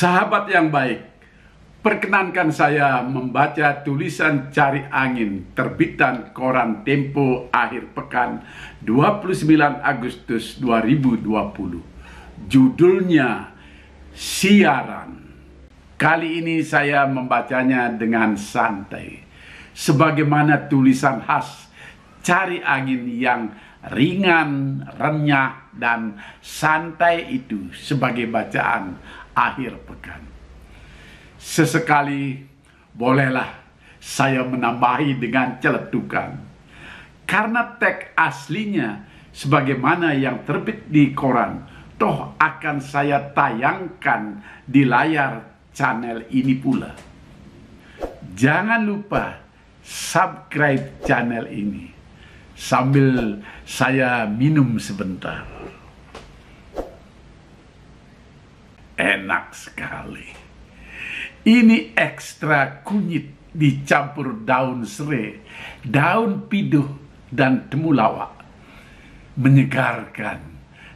Sahabat yang baik, perkenankan saya membaca tulisan Cari Angin terbitan Koran Tempo akhir pekan 29 Agustus 2020. Judulnya Siaran. Kali ini saya membacanya dengan santai, sebagaimana tulisan khas Cari Angin yang ringan, renyah, dan santai itu sebagai bacaan akhir pekan. Sesekali bolehlah saya menambahi dengan celetukan, karena teks aslinya sebagaimana yang terbit di koran toh akan saya tayangkan di layar channel ini pula. Jangan lupa subscribe channel ini sambil saya minum sebentar. Enak sekali. Ini ekstra kunyit dicampur daun serai, daun piduh, dan temulawak. Menyegarkan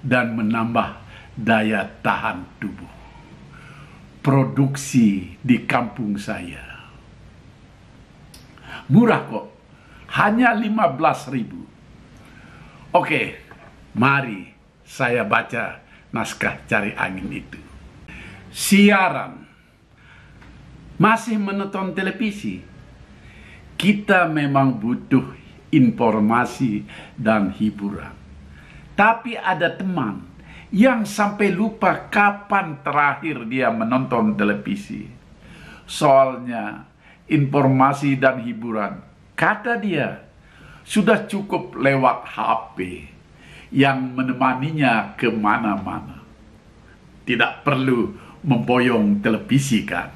dan menambah daya tahan tubuh. Produksi di kampung saya. Murah kok. Hanya 15.000. Oke, mari saya baca naskah Cari Angin itu. Siaran. Masih menonton televisi? Kita memang butuh informasi dan hiburan. Tapi ada teman yang sampai lupa kapan terakhir dia menonton televisi. Soalnya informasi dan hiburan, kata dia, sudah cukup lewat HP yang menemaninya kemana-mana. Tidak perlu memboyong televisi kan?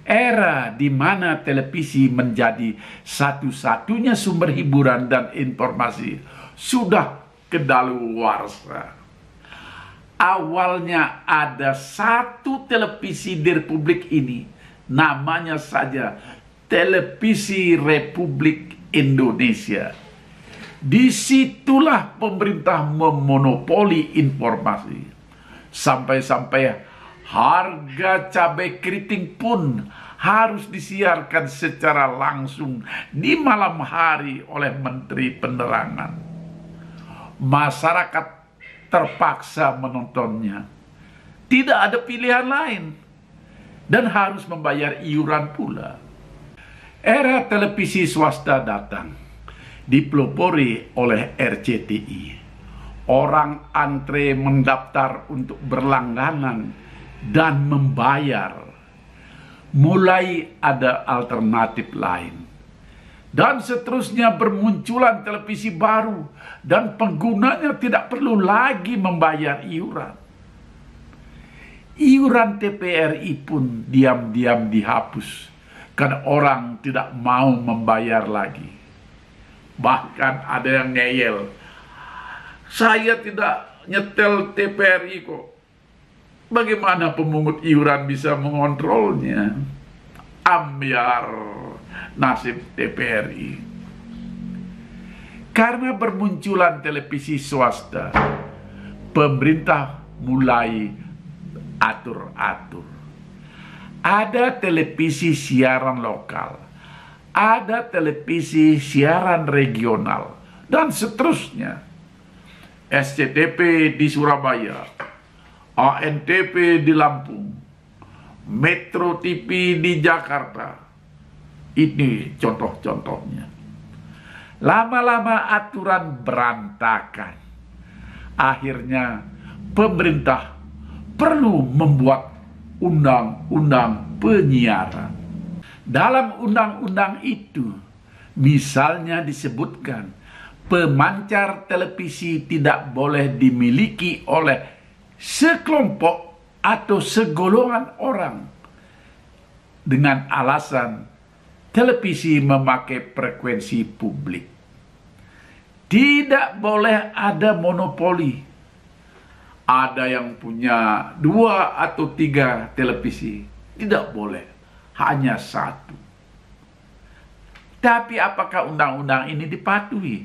Era di mana televisi menjadi satu-satunya sumber hiburan dan informasi sudah kedaluarsa. Awalnya ada satu televisi di Republik ini, namanya saja Televisi Republik Indonesia. Disitulah pemerintah memonopoli informasi. Sampai-sampai harga cabai keriting pun harus disiarkan secara langsung di malam hari oleh Menteri Penerangan. Masyarakat terpaksa menontonnya. Tidak ada pilihan lain. Dan harus membayar iuran pula. Era televisi swasta datang, dipelopori oleh RCTI. Orang antre mendaftar untuk berlangganan dan membayar. Mulai ada alternatif lain. Dan seterusnya bermunculan televisi baru dan penggunanya tidak perlu lagi membayar iuran. Iuran TPRI pun diam-diam dihapus karena orang tidak mau membayar lagi. Bahkan ada yang ngeyel, saya tidak nyetel TPRI kok. Bagaimana pemungut iuran bisa mengontrolnya? Ambiar nasib TPRI. Karena bermunculan televisi swasta, pemerintah mulai atur-atur. Ada televisi siaran lokal, ada televisi siaran regional, dan seterusnya. SCTV di Surabaya, ANTV di Lampung, Metro TV di Jakarta. Ini contoh-contohnya. Lama-lama aturan berantakan. Akhirnya pemerintah perlu membuat undang-undang penyiaran. Dalam undang-undang itu, misalnya disebutkan, pemancar televisi tidak boleh dimiliki oleh sekelompok atau segolongan orang dengan alasan televisi memakai frekuensi publik. Tidak boleh ada monopoli. Ada yang punya 2 atau 3 televisi. Tidak boleh. Hanya 1. Tapi apakah undang-undang ini dipatuhi?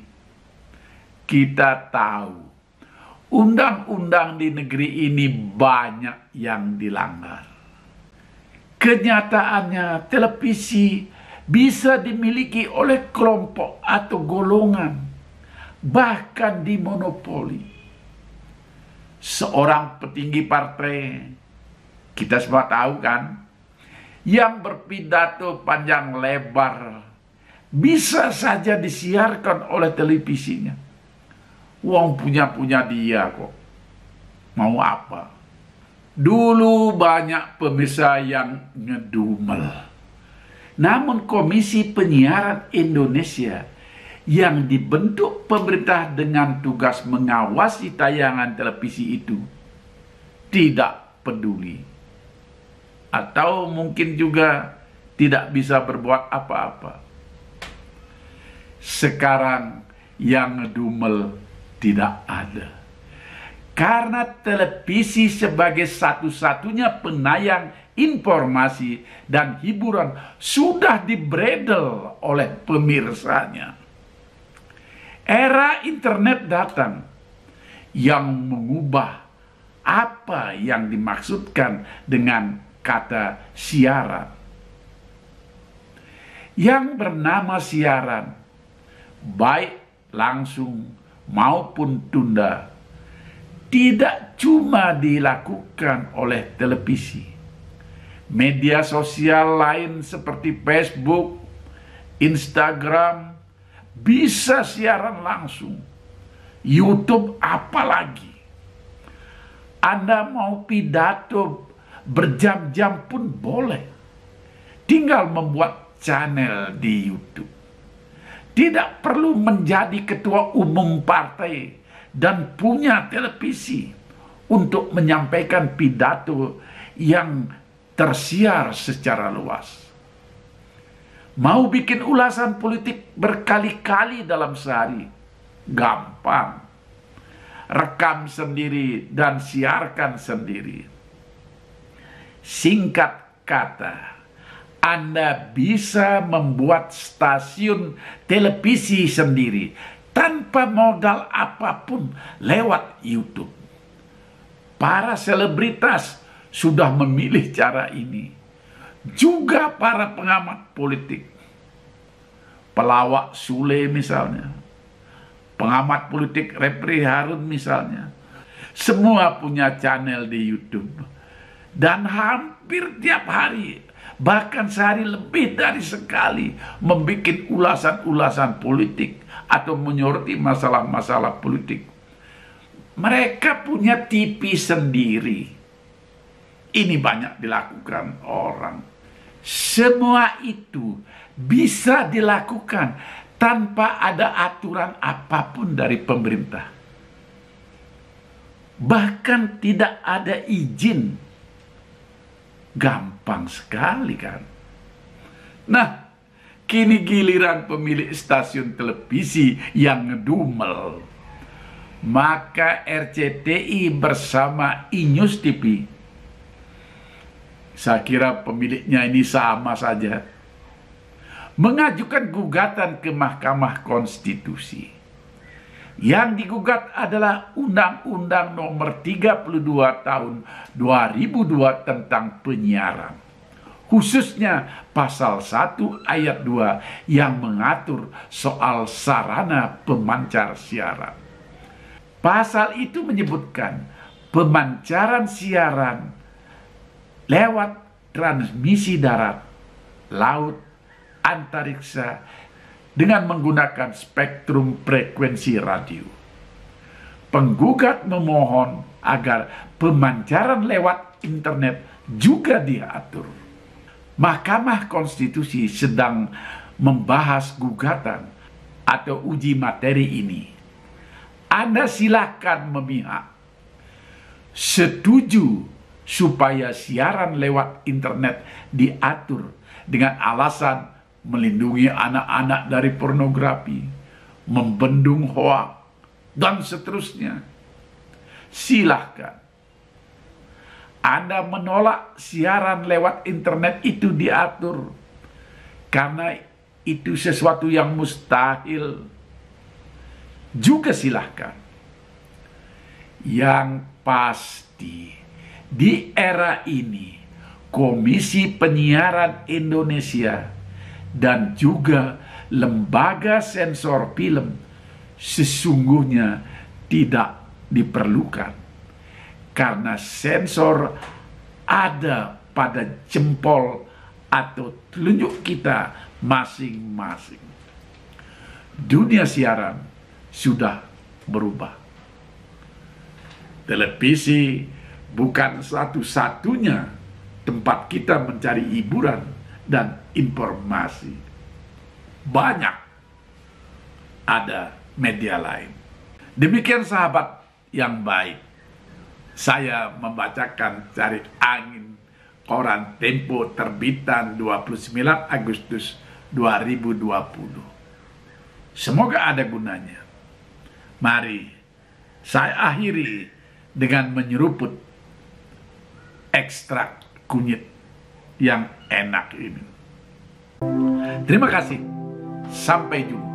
Kita tahu undang-undang di negeri ini banyak yang dilanggar. Kenyataannya, televisi bisa dimiliki oleh kelompok atau golongan, bahkan dimonopoli. Seorang petinggi partai, kita semua tahu kan, yang berpidato panjang lebar bisa saja disiarkan oleh televisinya. Wong punya dia kok. Mau apa? Dulu banyak pemirsa yang ngedumel. Namun Komisi Penyiaran Indonesia yang dibentuk pemerintah dengan tugas mengawasi tayangan televisi itu tidak peduli. Atau mungkin juga tidak bisa berbuat apa-apa. Sekarang yang ngedumel tidak ada. Karena televisi sebagai satu-satunya penayang informasi dan hiburan sudah dibredel oleh pemirsanya. Era internet datang yang mengubah apa yang dimaksudkan dengan kata siaran. Yang bernama siaran, baik langsung maupun tunda, tidak cuma dilakukan oleh televisi. Media sosial lain seperti Facebook, Instagram, bisa siaran langsung. YouTube apalagi. Anda mau pidato berjam-jam pun boleh. Tinggal membuat channel di YouTube. Tidak perlu menjadi ketua umum partai dan punya televisi untuk menyampaikan pidato yang tersiar secara luas. Mau bikin ulasan politik berkali-kali dalam sehari? Gampang. Rekam sendiri dan siarkan sendiri. Singkat kata, Anda bisa membuat stasiun televisi sendiri tanpa modal apapun lewat YouTube. Para selebritas sudah memilih cara ini. Juga para pengamat politik. Pelawak Sule misalnya. Pengamat politik Repri Harun misalnya. Semua punya channel di YouTube. Dan hampir tiap hari, bahkan sehari lebih dari sekali, membuat ulasan-ulasan politik atau menyoroti masalah-masalah politik. Mereka punya TV sendiri. Ini banyak dilakukan orang. Semua itu bisa dilakukan tanpa ada aturan apapun dari pemerintah. Bahkan tidak ada izin. Gampang sekali kan. Nah, kini giliran pemilik stasiun televisi yang ngedumel. Maka RCTI bersama Inews TV, saya kira pemiliknya ini sama saja, mengajukan gugatan ke Mahkamah Konstitusi. Yang digugat adalah Undang-Undang Nomor 32 Tahun 2002 tentang penyiaran. Khususnya Pasal 1 Ayat 2 yang mengatur soal sarana pemancar siaran. Pasal itu menyebutkan pemancaran siaran lewat transmisi darat, laut, antariksa, dengan menggunakan spektrum frekuensi radio. Penggugat memohon agar pemancaran lewat internet juga diatur. Mahkamah Konstitusi sedang membahas gugatan atau uji materi ini. Anda silakan memihak. Setuju supaya siaran lewat internet diatur dengan alasan melindungi anak-anak dari pornografi, membendung hoak, dan seterusnya. Silahkan. Anda menolak siaran lewat internet itu diatur karena itu sesuatu yang mustahil. Juga silahkan. Yang pasti, di era ini, Komisi Penyiaran Indonesia dan juga lembaga sensor film sesungguhnya tidak diperlukan. Karena sensor ada pada jempol atau telunjuk kita masing-masing. Dunia siaran sudah berubah. Televisi bukan satu-satunya tempat kita mencari hiburan dan informasi. Banyak ada media lain. Demikian sahabat yang baik, saya membacakan Cari Angin koran Tempo terbitan 29 Agustus 2020. Semoga ada gunanya. Mari saya akhiri dengan menyeruput ekstrak kunyit yang enak ini. Terima kasih. Sampai jumpa.